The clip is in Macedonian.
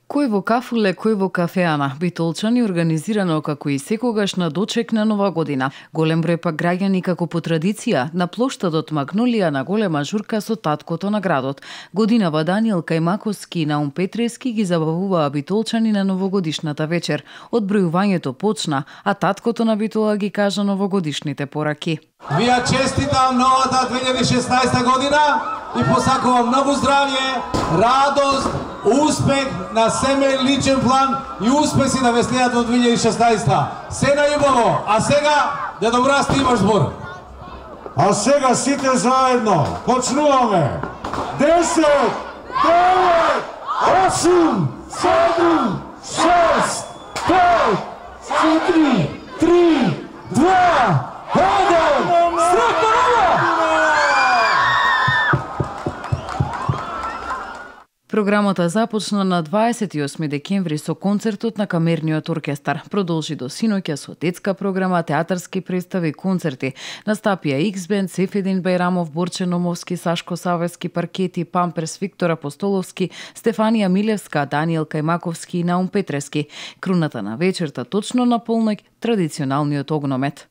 Кој во кафуле, кој во кафеана, Битолчани организирано како и секогаш на дочек на Нова година. Голем број пак граѓани како по традиција на плоштадот Магнолија на голема журка со таткото на градот. Годинава Даниел Кајмаковски и Наум Петрески ги забавуваа битолчани на новогодишната вечер. Одбројувањето почна, а таткото на Битола ги кажа новогодишните пораки. Ви ја честитам новата 2016 година и посакувам многу здравје, радост, успех на семеен личен план и успеси да ве следат во 2016. Се најубаво, а сега да добрасти имаш збор. А сега сите заедно почнуваме. 10, 9, 8, 7, 6, 5, 4, 3, 2, 1, среќна нова! Програмата започна на 28 декември со концертот на Камерниот оркестар. Продолжи до синоќа со детска програма, театарски представи и концерти. Настапија X-Band, Сефедин Бајрамов, Борче Номовски, Сашко Савески, Паркети, Памперс, Виктор Апостоловски, Стефанија Милевска, Даниел Кајмаковски и Наум Петрески. Круната на вечерта точно на полноќ традиционалниот огномет.